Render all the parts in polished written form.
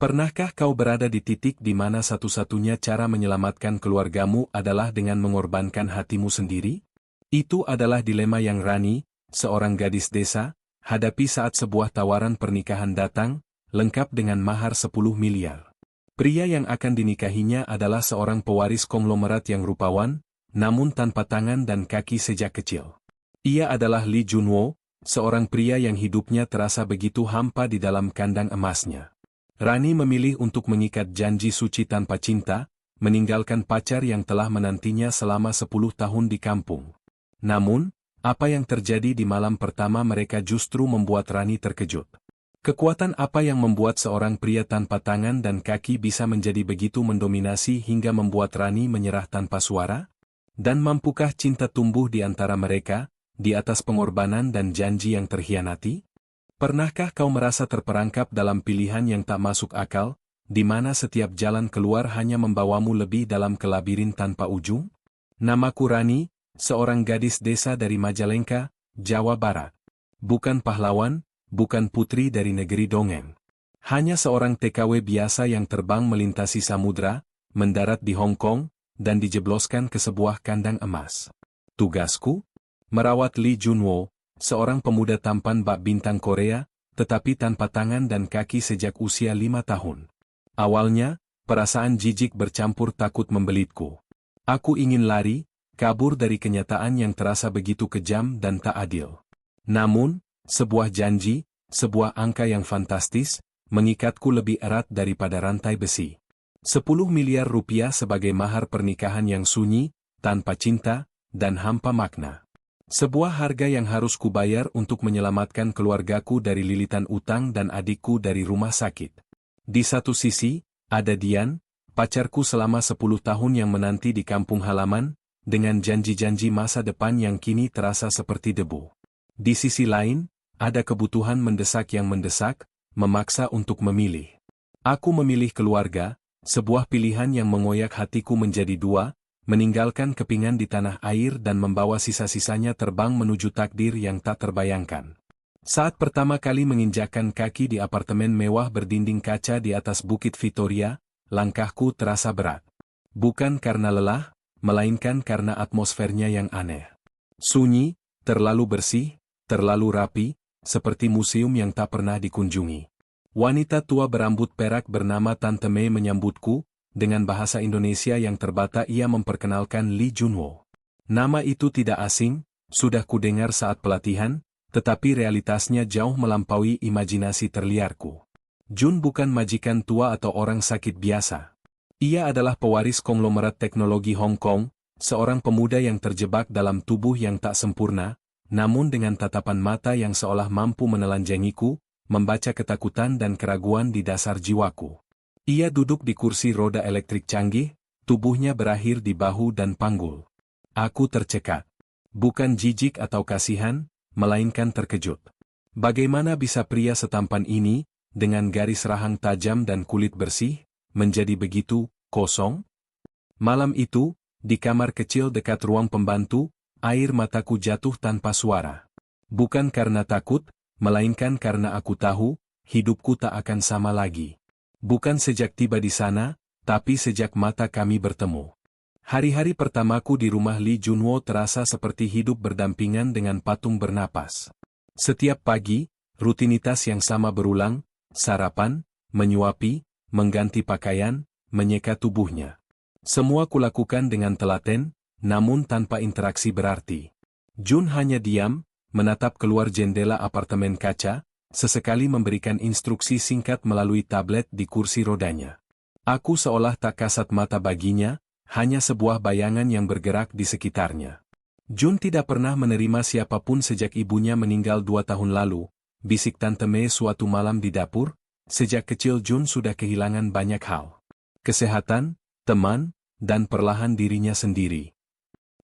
Pernahkah kau berada di titik di mana satu-satunya cara menyelamatkan keluargamu adalah dengan mengorbankan hatimu sendiri? Itu adalah dilema yang Rani, seorang gadis desa, hadapi saat sebuah tawaran pernikahan datang, lengkap dengan mahar 10 miliar. Pria yang akan dinikahinya adalah seorang pewaris konglomerat yang rupawan, namun tanpa tangan dan kaki sejak kecil. Ia adalah Lee Junwo, seorang pria yang hidupnya terasa begitu hampa di dalam kandang emasnya. Rani memilih untuk mengikat janji suci tanpa cinta, meninggalkan pacar yang telah menantinya selama 10 tahun di kampung. Namun, apa yang terjadi di malam pertama mereka justru membuat Rani terkejut. Kekuatan apa yang membuat seorang pria tanpa tangan dan kaki bisa menjadi begitu mendominasi hingga membuat Rani menyerah tanpa suara? Dan mampukah cinta tumbuh di antara mereka, di atas pengorbanan dan janji yang terhianati? Pernahkah kau merasa terperangkap dalam pilihan yang tak masuk akal, di mana setiap jalan keluar hanya membawamu lebih dalam ke labirin tanpa ujung? Namaku Rani, seorang gadis desa dari Majalengka, Jawa Barat. Bukan pahlawan, bukan putri dari negeri dongeng. Hanya seorang TKW biasa yang terbang melintasi samudra, mendarat di Hong Kong, dan dijebloskan ke sebuah kandang emas. Tugasku? Merawat Lee Junwo, seorang pemuda tampan bak bintang Korea, tetapi tanpa tangan dan kaki sejak usia 5 tahun. Awalnya, perasaan jijik bercampur takut membelitku. Aku ingin lari, kabur dari kenyataan yang terasa begitu kejam dan tak adil. Namun, sebuah janji, sebuah angka yang fantastis, mengikatku lebih erat daripada rantai besi. 10 miliar rupiah sebagai mahar pernikahan yang sunyi, tanpa cinta, dan hampa makna. Sebuah harga yang harus kubayar untuk menyelamatkan keluargaku dari lilitan utang dan adikku dari rumah sakit. Di satu sisi, ada Dian, pacarku selama 10 tahun yang menanti di kampung halaman, dengan janji-janji masa depan yang kini terasa seperti debu. Di sisi lain, ada kebutuhan mendesak yang mendesak, memaksa untuk memilih. Aku memilih keluarga, sebuah pilihan yang mengoyak hatiku menjadi dua, meninggalkan kepingan di tanah air dan membawa sisa-sisanya terbang menuju takdir yang tak terbayangkan. Saat pertama kali menginjakkan kaki di apartemen mewah berdinding kaca di atas Bukit Victoria, langkahku terasa berat. Bukan karena lelah, melainkan karena atmosfernya yang aneh. Sunyi, terlalu bersih, terlalu rapi, seperti museum yang tak pernah dikunjungi. Wanita tua berambut perak bernama Tante Mei menyambutku. Dengan bahasa Indonesia yang terbata ia memperkenalkan Lee Junwo. Nama itu tidak asing, sudah kudengar saat pelatihan, tetapi realitasnya jauh melampaui imajinasi terliarku. Jun bukan majikan tua atau orang sakit biasa. Ia adalah pewaris konglomerat teknologi Hong Kong, seorang pemuda yang terjebak dalam tubuh yang tak sempurna, namun dengan tatapan mata yang seolah mampu menelanjangiku, membaca ketakutan dan keraguan di dasar jiwaku. Ia duduk di kursi roda elektrik canggih, tubuhnya berakhir di bahu dan panggul. Aku tercekat. Bukan jijik atau kasihan, melainkan terkejut. Bagaimana bisa pria setampan ini, dengan garis rahang tajam dan kulit bersih, menjadi begitu kosong? Malam itu, di kamar kecil dekat ruang pembantu, air mataku jatuh tanpa suara. Bukan karena takut, melainkan karena aku tahu, hidupku tak akan sama lagi. Bukan sejak tiba di sana, tapi sejak mata kami bertemu. Hari-hari pertamaku di rumah Lee Junwo terasa seperti hidup berdampingan dengan patung bernapas. Setiap pagi, rutinitas yang sama berulang, sarapan, menyuapi, mengganti pakaian, menyeka tubuhnya. Semua kulakukan dengan telaten, namun tanpa interaksi berarti. Jun hanya diam, menatap keluar jendela apartemen kaca, sesekali memberikan instruksi singkat melalui tablet di kursi rodanya. Aku seolah tak kasat mata baginya, hanya sebuah bayangan yang bergerak di sekitarnya. Jun tidak pernah menerima siapapun sejak ibunya meninggal 2 tahun lalu, bisik Tante Mei suatu malam di dapur. Sejak kecil Jun sudah kehilangan banyak hal. Kesehatan, teman, dan perlahan dirinya sendiri.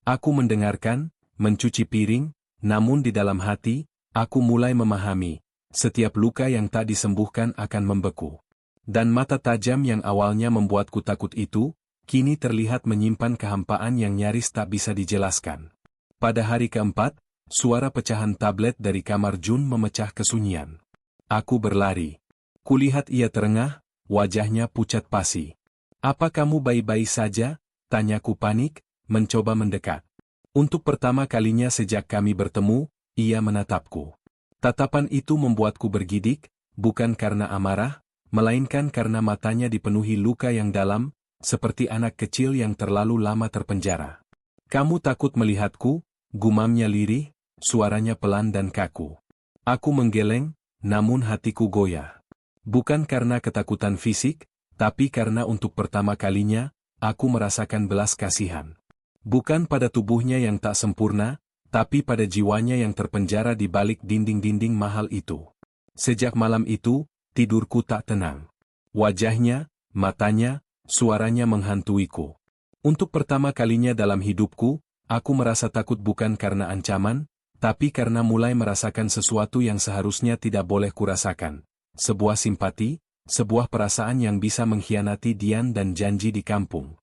Aku mendengarkan, mencuci piring, namun di dalam hati, aku mulai memahami. Setiap luka yang tak disembuhkan akan membeku. Dan mata tajam yang awalnya membuatku takut itu, kini terlihat menyimpan kehampaan yang nyaris tak bisa dijelaskan. Pada hari keempat, suara pecahan tablet dari kamar Jun memecah kesunyian. Aku berlari. Kulihat ia terengah, wajahnya pucat pasi. "Apa kamu baik-baik saja?" tanyaku panik, mencoba mendekat. Untuk pertama kalinya sejak kami bertemu, ia menatapku. Tatapan itu membuatku bergidik, bukan karena amarah, melainkan karena matanya dipenuhi luka yang dalam, seperti anak kecil yang terlalu lama terpenjara. "Kamu takut melihatku?" gumamnya lirih, suaranya pelan dan kaku. Aku menggeleng, namun hatiku goyah. Bukan karena ketakutan fisik, tapi karena untuk pertama kalinya, aku merasakan belas kasihan. Bukan pada tubuhnya yang tak sempurna, tapi pada jiwanya yang terpenjara di balik dinding-dinding mahal itu. Sejak malam itu, tidurku tak tenang. Wajahnya, matanya, suaranya menghantuiku. Untuk pertama kalinya dalam hidupku, aku merasa takut bukan karena ancaman, tapi karena mulai merasakan sesuatu yang seharusnya tidak boleh kurasakan. Sebuah simpati, sebuah perasaan yang bisa mengkhianati Dian dan janji di kampung.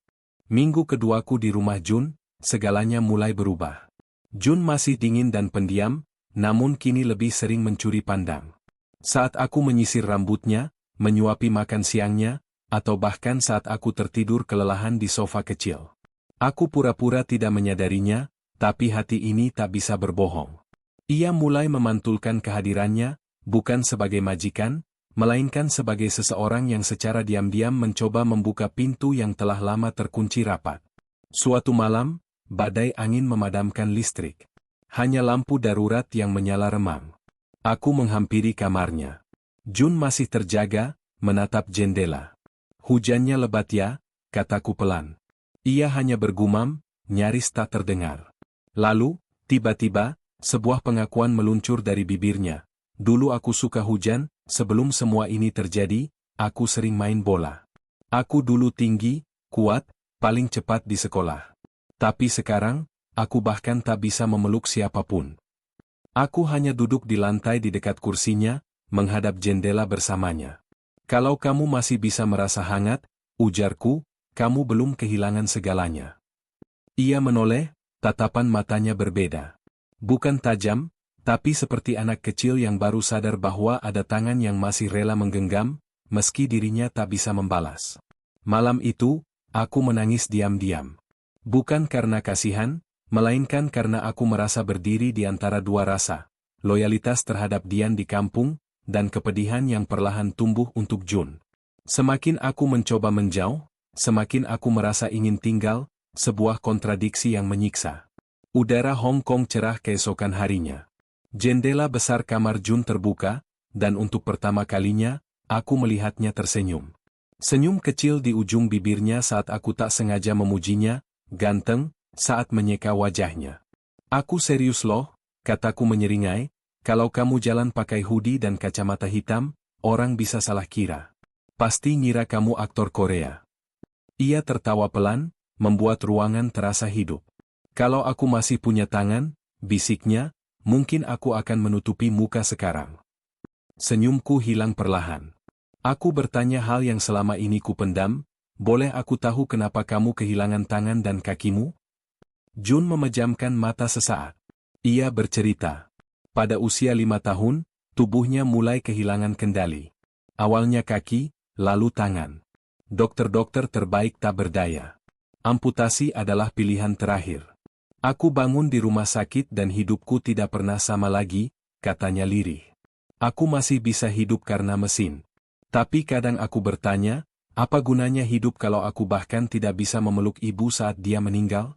Minggu keduaku di rumah Jun, segalanya mulai berubah. Jun masih dingin dan pendiam, namun kini lebih sering mencuri pandang. Saat aku menyisir rambutnya, menyuapi makan siangnya, atau bahkan saat aku tertidur kelelahan di sofa kecil. Aku pura-pura tidak menyadarinya, tapi hati ini tak bisa berbohong. Ia mulai memantulkan kehadirannya, bukan sebagai majikan, melainkan sebagai seseorang yang secara diam-diam mencoba membuka pintu yang telah lama terkunci rapat. Suatu malam, badai angin memadamkan listrik. Hanya lampu darurat yang menyala remang. Aku menghampiri kamarnya. Jun masih terjaga, menatap jendela. "Hujannya lebat ya," kataku pelan. Ia hanya bergumam, nyaris tak terdengar. Lalu, tiba-tiba, sebuah pengakuan meluncur dari bibirnya. "Dulu aku suka hujan, sebelum semua ini terjadi, aku sering main bola. Aku dulu tinggi, kuat, paling cepat di sekolah. Tapi sekarang, aku bahkan tak bisa memeluk siapapun. Aku hanya duduk di lantai di dekat kursinya, menghadap jendela bersamanya. Kalau kamu masih bisa merasa hangat," ujarku, "kamu belum kehilangan segalanya." Ia menoleh, tatapan matanya berbeda. Bukan tajam, tapi seperti anak kecil yang baru sadar bahwa ada tangan yang masih rela menggenggam, meski dirinya tak bisa membalas. Malam itu, aku menangis diam-diam. Bukan karena kasihan, melainkan karena aku merasa berdiri di antara dua rasa, loyalitas terhadap Dian di kampung, dan kepedihan yang perlahan tumbuh untuk Jun. Semakin aku mencoba menjauh, semakin aku merasa ingin tinggal, sebuah kontradiksi yang menyiksa. Udara Hong Kong cerah keesokan harinya. Jendela besar kamar Jun terbuka, dan untuk pertama kalinya, aku melihatnya tersenyum. Senyum kecil di ujung bibirnya saat aku tak sengaja memujinya, ganteng, saat menyeka wajahnya. "Aku serius loh," kataku menyeringai, "kalau kamu jalan pakai hoodie dan kacamata hitam, orang bisa salah kira. Pasti ngira kamu aktor Korea." Ia tertawa pelan, membuat ruangan terasa hidup. "Kalau aku masih punya tangan," bisiknya, "mungkin aku akan menutupi muka sekarang." Senyumku hilang perlahan. Aku bertanya hal yang selama ini kupendam, "Boleh aku tahu kenapa kamu kehilangan tangan dan kakimu?" Jun memejamkan mata sesaat. Ia bercerita. Pada usia 5 tahun, tubuhnya mulai kehilangan kendali. Awalnya kaki, lalu tangan. Dokter-dokter terbaik tak berdaya. Amputasi adalah pilihan terakhir. "Aku bangun di rumah sakit dan hidupku tidak pernah sama lagi," katanya lirih. "Aku masih bisa hidup karena mesin. Tapi kadang aku bertanya, apa gunanya hidup kalau aku bahkan tidak bisa memeluk ibu saat dia meninggal?"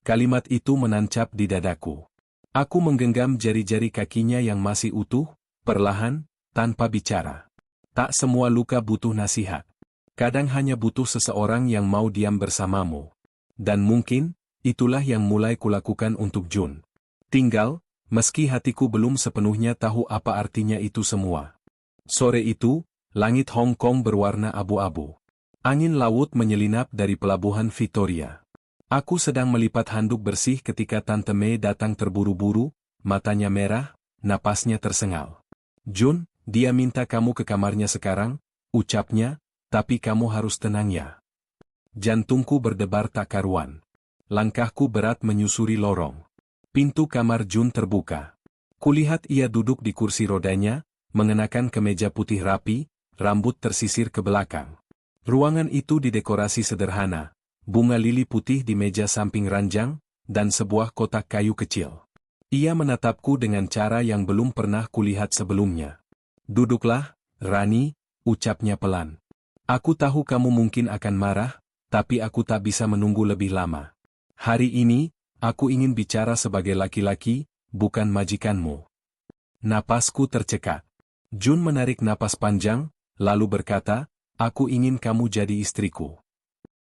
Kalimat itu menancap di dadaku. Aku menggenggam jari-jari kakinya yang masih utuh, perlahan, tanpa bicara. Tak semua luka butuh nasihat. Kadang hanya butuh seseorang yang mau diam bersamamu. Dan mungkin, itulah yang mulai kulakukan untuk Jun. Tinggal, meski hatiku belum sepenuhnya tahu apa artinya itu semua. Sore itu, langit Hong Kong berwarna abu-abu. Angin laut menyelinap dari pelabuhan Victoria. Aku sedang melipat handuk bersih ketika Tante Mei datang terburu-buru, matanya merah, napasnya tersengal. "Jun, dia minta kamu ke kamarnya sekarang," ucapnya, "tapi kamu harus tenang ya." Jantungku berdebar tak karuan. Langkahku berat menyusuri lorong. Pintu kamar Jun terbuka. Kulihat ia duduk di kursi rodanya, mengenakan kemeja putih rapi, rambut tersisir ke belakang. Ruangan itu didekorasi sederhana, bunga lili putih di meja samping ranjang, dan sebuah kotak kayu kecil. Ia menatapku dengan cara yang belum pernah kulihat sebelumnya. "Duduklah, Rani," ucapnya pelan. "Aku tahu kamu mungkin akan marah, tapi aku tak bisa menunggu lebih lama. Hari ini, aku ingin bicara sebagai laki-laki, bukan majikanmu." Napasku tercekat. Jun menarik napas panjang, lalu berkata, "Aku ingin kamu jadi istriku."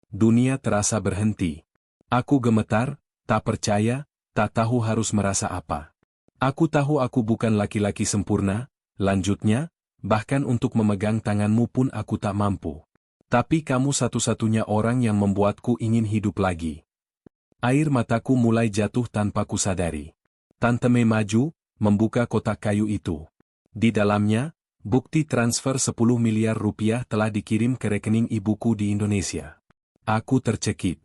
Dunia terasa berhenti. Aku gemetar, tak percaya, tak tahu harus merasa apa. "Aku tahu aku bukan laki-laki sempurna," lanjutnya, "bahkan untuk memegang tanganmu pun aku tak mampu. Tapi kamu satu-satunya orang yang membuatku ingin hidup lagi." Air mataku mulai jatuh tanpa kusadari. Tante Mei maju, membuka kotak kayu itu. Di dalamnya, bukti transfer 10 miliar rupiah telah dikirim ke rekening ibuku di Indonesia. Aku tercekik.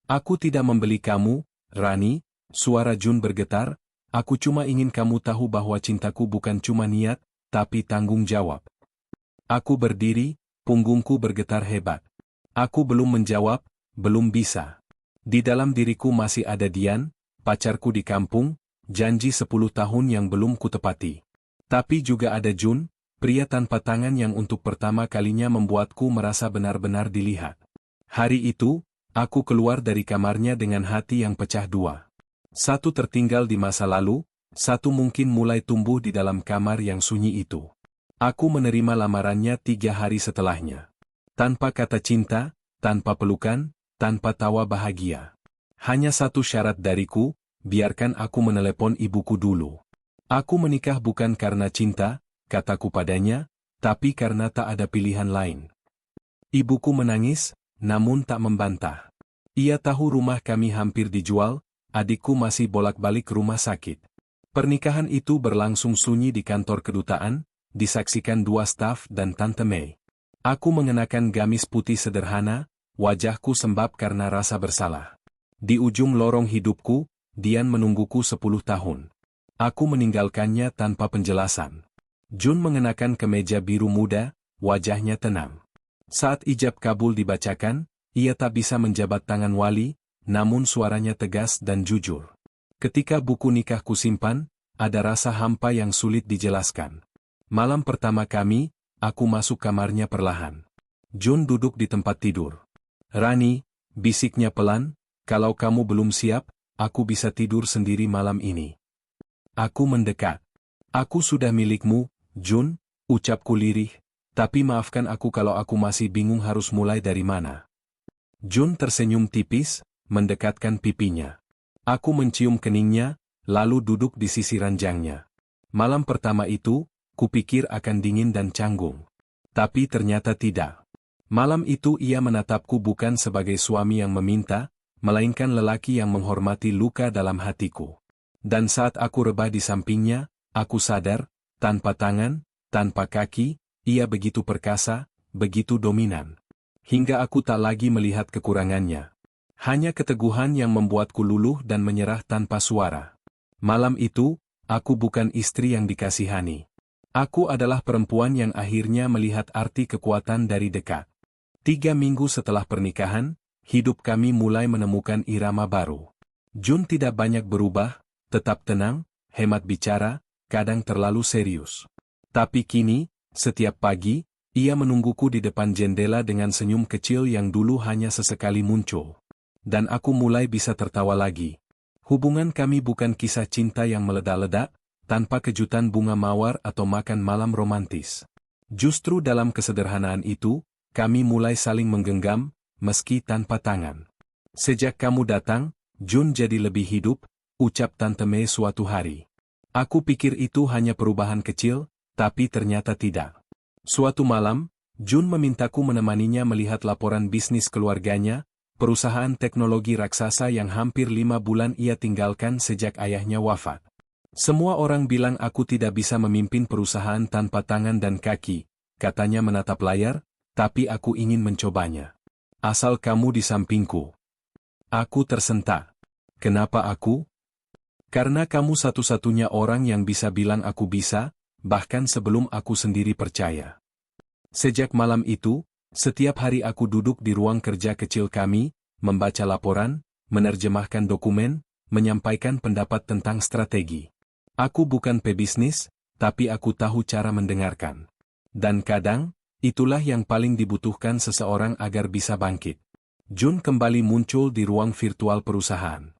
"Aku tidak membeli kamu, Rani," suara Jun bergetar, "aku cuma ingin kamu tahu bahwa cintaku bukan cuma niat, tapi tanggung jawab." Aku berdiri, punggungku bergetar hebat. Aku belum menjawab, belum bisa. Di dalam diriku masih ada Dian, pacarku di kampung, janji 10 tahun yang belum kutepati. Tapi juga ada Jun, pria tanpa tangan yang untuk pertama kalinya membuatku merasa benar-benar dilihat. Hari itu, aku keluar dari kamarnya dengan hati yang pecah dua. Satu tertinggal di masa lalu, satu mungkin mulai tumbuh di dalam kamar yang sunyi itu. Aku menerima lamarannya 3 hari setelahnya. Tanpa kata cinta, tanpa pelukan, tanpa tawa bahagia. Hanya satu syarat dariku, biarkan aku menelepon ibuku dulu. "Aku menikah bukan karena cinta," kataku padanya, "tapi karena tak ada pilihan lain." Ibuku menangis, namun tak membantah. Ia tahu rumah kami hampir dijual, adikku masih bolak-balik rumah sakit. Pernikahan itu berlangsung sunyi di kantor kedutaan, disaksikan 2 staf dan Tante Mei. Aku mengenakan gamis putih sederhana, wajahku sembab karena rasa bersalah. Di ujung lorong hidupku, Dian menungguku 10 tahun. Aku meninggalkannya tanpa penjelasan. Jun mengenakan kemeja biru muda, wajahnya tenang. Saat ijab kabul dibacakan, ia tak bisa menjabat tangan wali, namun suaranya tegas dan jujur. Ketika buku nikah kusimpan, ada rasa hampa yang sulit dijelaskan. Malam pertama kami, aku masuk kamarnya perlahan. Jun duduk di tempat tidur. "Rani," bisiknya pelan, "kalau kamu belum siap, aku bisa tidur sendiri malam ini." Aku mendekat. "Aku sudah milikmu, Jun," ucapku lirih, "tapi maafkan aku kalau aku masih bingung harus mulai dari mana." Jun tersenyum tipis, mendekatkan pipinya. Aku mencium keningnya, lalu duduk di sisi ranjangnya. Malam pertama itu, kupikir akan dingin dan canggung. Tapi ternyata tidak. Malam itu ia menatapku bukan sebagai suami yang meminta, melainkan lelaki yang menghormati luka dalam hatiku. Dan saat aku rebah di sampingnya, aku sadar, tanpa tangan, tanpa kaki, ia begitu perkasa, begitu dominan. Hingga aku tak lagi melihat kekurangannya. Hanya keteguhan yang membuatku luluh dan menyerah tanpa suara. Malam itu, aku bukan istri yang dikasihani. Aku adalah perempuan yang akhirnya melihat arti kekuatan dari dekat. 3 minggu setelah pernikahan, hidup kami mulai menemukan irama baru. Jun tidak banyak berubah, tetap tenang, hemat bicara, kadang terlalu serius. Tapi kini, setiap pagi, ia menungguku di depan jendela dengan senyum kecil yang dulu hanya sesekali muncul. Dan aku mulai bisa tertawa lagi. Hubungan kami bukan kisah cinta yang meledak-ledak, tanpa kejutan bunga mawar atau makan malam romantis. Justru dalam kesederhanaan itu, kami mulai saling menggenggam, meski tanpa tangan. "Sejak kamu datang, Jun jadi lebih hidup," ucap Tante Mei suatu hari. Aku pikir itu hanya perubahan kecil, tapi ternyata tidak. Suatu malam, Jun memintaku menemaninya melihat laporan bisnis keluarganya, perusahaan teknologi raksasa yang hampir 5 bulan ia tinggalkan sejak ayahnya wafat. "Semua orang bilang aku tidak bisa memimpin perusahaan tanpa tangan dan kaki," katanya menatap layar, "tapi aku ingin mencobanya. Asal kamu di sampingku." Aku tersentak. "Kenapa aku?" "Karena kamu satu-satunya orang yang bisa bilang aku bisa, bahkan sebelum aku sendiri percaya." Sejak malam itu, setiap hari aku duduk di ruang kerja kecil kami, membaca laporan, menerjemahkan dokumen, menyampaikan pendapat tentang strategi. Aku bukan pebisnis, tapi aku tahu cara mendengarkan. Dan kadang, itulah yang paling dibutuhkan seseorang agar bisa bangkit. Jun kembali muncul di ruang virtual perusahaan.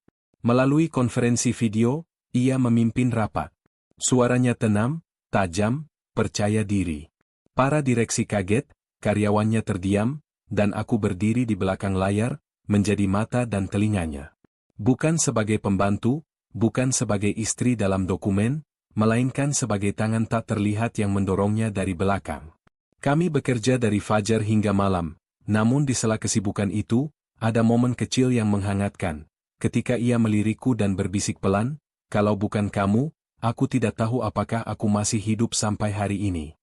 Melalui konferensi video, ia memimpin rapat. Suaranya tenang, tajam, percaya diri. Para direksi kaget, karyawannya terdiam, dan aku berdiri di belakang layar, menjadi mata dan telinganya. Bukan sebagai pembantu, bukan sebagai istri dalam dokumen, melainkan sebagai tangan tak terlihat yang mendorongnya dari belakang. Kami bekerja dari fajar hingga malam, namun di sela kesibukan itu, ada momen kecil yang menghangatkan, ketika ia melirikku dan berbisik pelan, "Kalau bukan kamu, aku tidak tahu apakah aku masih hidup sampai hari ini."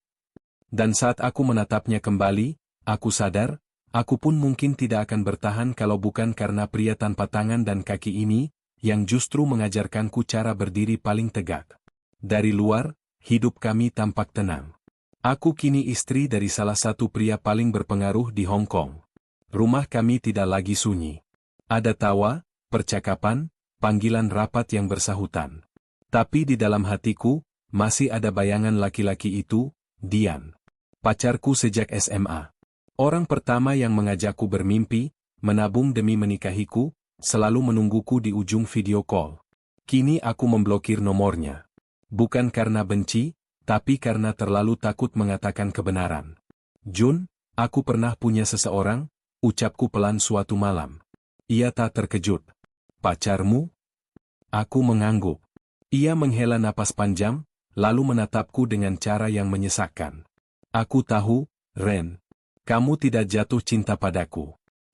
Dan saat aku menatapnya kembali, aku sadar, aku pun mungkin tidak akan bertahan kalau bukan karena pria tanpa tangan dan kaki ini, yang justru mengajarkanku cara berdiri paling tegak. Dari luar, hidup kami tampak tenang. Aku kini istri dari salah satu pria paling berpengaruh di Hong Kong. Rumah kami tidak lagi sunyi. Ada tawa, percakapan, panggilan rapat yang bersahutan. Tapi di dalam hatiku, masih ada bayangan laki-laki itu, Dian. Pacarku sejak SMA. Orang pertama yang mengajakku bermimpi, menabung demi menikahiku, selalu menungguku di ujung video call. Kini aku memblokir nomornya. Bukan karena benci, tapi karena terlalu takut mengatakan kebenaran. "Jun, aku pernah punya seseorang," ucapku pelan suatu malam. Ia tak terkejut. "Pacarmu?" Aku mengangguk. Ia menghela napas panjang, lalu menatapku dengan cara yang menyesakkan. "Aku tahu, Ren. Kamu tidak jatuh cinta padaku.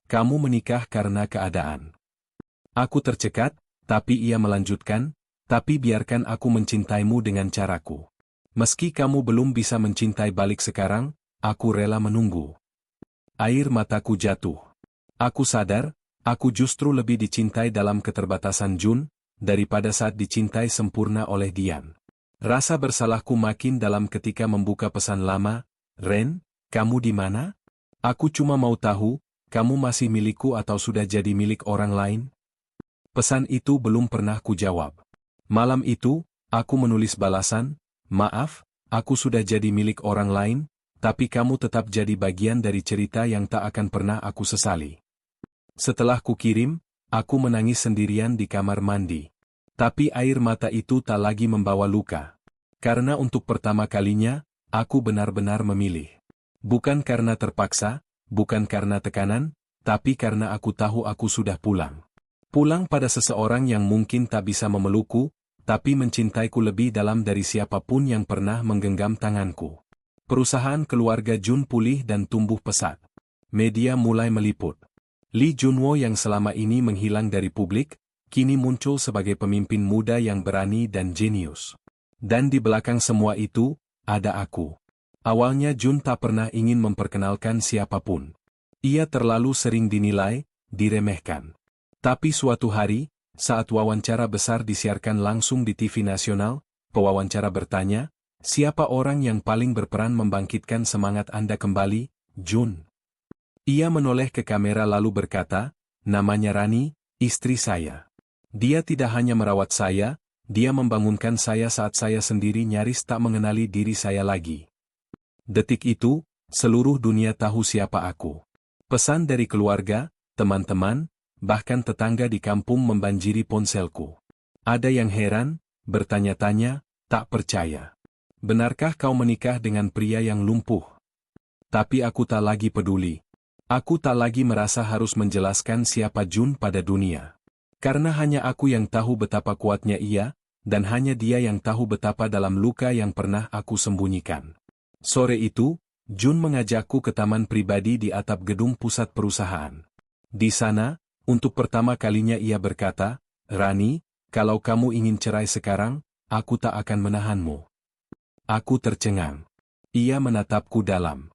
Kamu menikah karena keadaan." Aku tercekat, tapi ia melanjutkan, "Tapi biarkan aku mencintaimu dengan caraku. Meski kamu belum bisa mencintai balik sekarang, aku rela menunggu." Air mataku jatuh. Aku sadar, aku justru lebih dicintai dalam keterbatasan Jun, daripada saat dicintai sempurna oleh Dian. Rasa bersalahku makin dalam ketika membuka pesan lama, "Ren, kamu di mana? Aku cuma mau tahu, kamu masih milikku atau sudah jadi milik orang lain?" Pesan itu belum pernah kujawab. Malam itu, aku menulis balasan, "Maaf, aku sudah jadi milik orang lain, tapi kamu tetap jadi bagian dari cerita yang tak akan pernah aku sesali." Setelah kukirim, aku menangis sendirian di kamar mandi. Tapi air mata itu tak lagi membawa luka. Karena untuk pertama kalinya, aku benar-benar memilih. Bukan karena terpaksa, bukan karena tekanan, tapi karena aku tahu aku sudah pulang. Pulang pada seseorang yang mungkin tak bisa memelukku, tapi mencintaiku lebih dalam dari siapapun yang pernah menggenggam tanganku. Perusahaan keluarga Jun pulih dan tumbuh pesat. Media mulai meliput. Lee Junwo yang selama ini menghilang dari publik, kini muncul sebagai pemimpin muda yang berani dan jenius. Dan di belakang semua itu, ada aku. Awalnya Jun tak pernah ingin memperkenalkan siapapun. Ia terlalu sering dinilai, diremehkan. Tapi suatu hari, saat wawancara besar disiarkan langsung di TV nasional, pewawancara bertanya, "Siapa orang yang paling berperan membangkitkan semangat Anda kembali, Jun?" Ia menoleh ke kamera lalu berkata, "Namanya Rani, istri saya. Dia tidak hanya merawat saya, dia membangunkan saya saat saya sendiri nyaris tak mengenali diri saya lagi." Detik itu, seluruh dunia tahu siapa aku. Pesan dari keluarga, teman-teman, bahkan tetangga di kampung membanjiri ponselku. Ada yang heran, bertanya-tanya, tak percaya. "Benarkah kau menikah dengan pria yang lumpuh?" Tapi aku tak lagi peduli. Aku tak lagi merasa harus menjelaskan siapa Jun pada dunia. Karena hanya aku yang tahu betapa kuatnya ia, dan hanya dia yang tahu betapa dalam luka yang pernah aku sembunyikan. Sore itu, Jun mengajakku ke taman pribadi di atap gedung pusat perusahaan. Di sana, untuk pertama kalinya ia berkata, "Rani, kalau kamu ingin cerai sekarang, aku tak akan menahanmu." Aku tercengang. Ia menatapku dalam.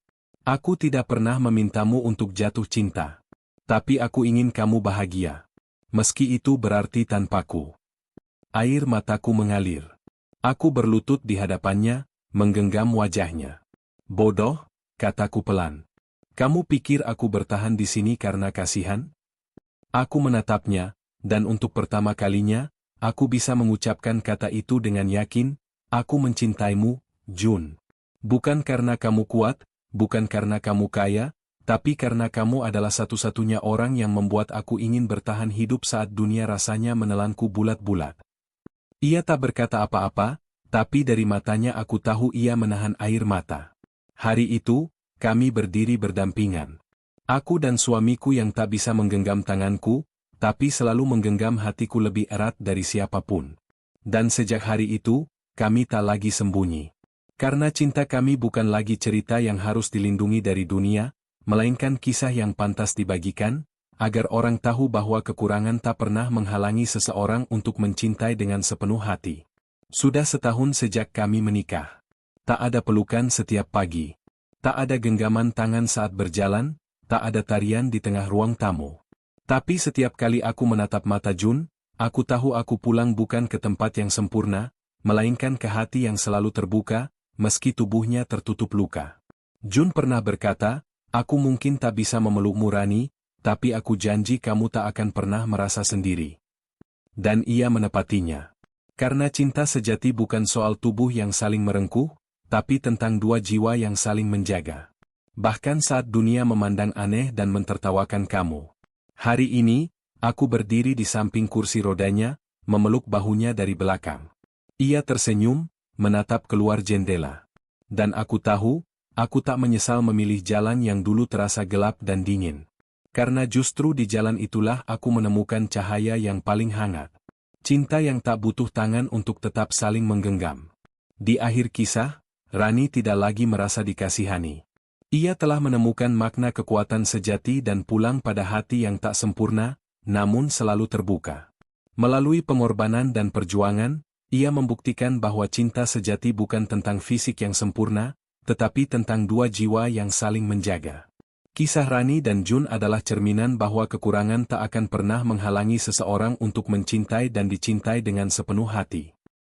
"Aku tidak pernah memintamu untuk jatuh cinta. Tapi aku ingin kamu bahagia. Meski itu berarti tanpaku." Air mataku mengalir. Aku berlutut di hadapannya, menggenggam wajahnya. "Bodoh, kataku pelan. Kamu pikir aku bertahan di sini karena kasihan? Aku menatapnya, dan untuk pertama kalinya, aku bisa mengucapkan kata itu dengan yakin, aku mencintaimu, Jun. Bukan karena kamu kuat, bukan karena kamu kaya, tapi karena kamu adalah satu-satunya orang yang membuat aku ingin bertahan hidup saat dunia rasanya menelanku bulat-bulat. Ia tak berkata apa-apa, tapi dari matanya aku tahu ia menahan air mata. Hari itu, kami berdiri berdampingan. Aku dan suamiku yang tak bisa menggenggam tanganku, tapi selalu menggenggam hatiku lebih erat dari siapapun. Dan sejak hari itu, kami tak lagi sembunyi. Karena cinta kami bukan lagi cerita yang harus dilindungi dari dunia, melainkan kisah yang pantas dibagikan, agar orang tahu bahwa kekurangan tak pernah menghalangi seseorang untuk mencintai dengan sepenuh hati. Sudah setahun sejak kami menikah. Tak ada pelukan setiap pagi. Tak ada genggaman tangan saat berjalan, tak ada tarian di tengah ruang tamu. Tapi setiap kali aku menatap mata Jun, aku tahu aku pulang bukan ke tempat yang sempurna, melainkan ke hati yang selalu terbuka, meski tubuhnya tertutup luka. Jun pernah berkata, aku mungkin tak bisa memelukmu Rani, tapi aku janji kamu tak akan pernah merasa sendiri. Dan ia menepatinya. Karena cinta sejati bukan soal tubuh yang saling merengkuh, tapi tentang dua jiwa yang saling menjaga. Bahkan saat dunia memandang aneh dan mentertawakan kamu. Hari ini, aku berdiri di samping kursi rodanya, memeluk bahunya dari belakang. Ia tersenyum, menatap keluar jendela. Dan aku tahu, aku tak menyesal memilih jalan yang dulu terasa gelap dan dingin. Karena justru di jalan itulah aku menemukan cahaya yang paling hangat. Cinta yang tak butuh tangan untuk tetap saling menggenggam. Di akhir kisah, Rani tidak lagi merasa dikasihani. Ia telah menemukan makna kekuatan sejati dan pulang pada hati yang tak sempurna, namun selalu terbuka. Melalui pengorbanan dan perjuangan, ia membuktikan bahwa cinta sejati bukan tentang fisik yang sempurna, tetapi tentang dua jiwa yang saling menjaga. Kisah Rani dan Jun adalah cerminan bahwa kekurangan tak akan pernah menghalangi seseorang untuk mencintai dan dicintai dengan sepenuh hati.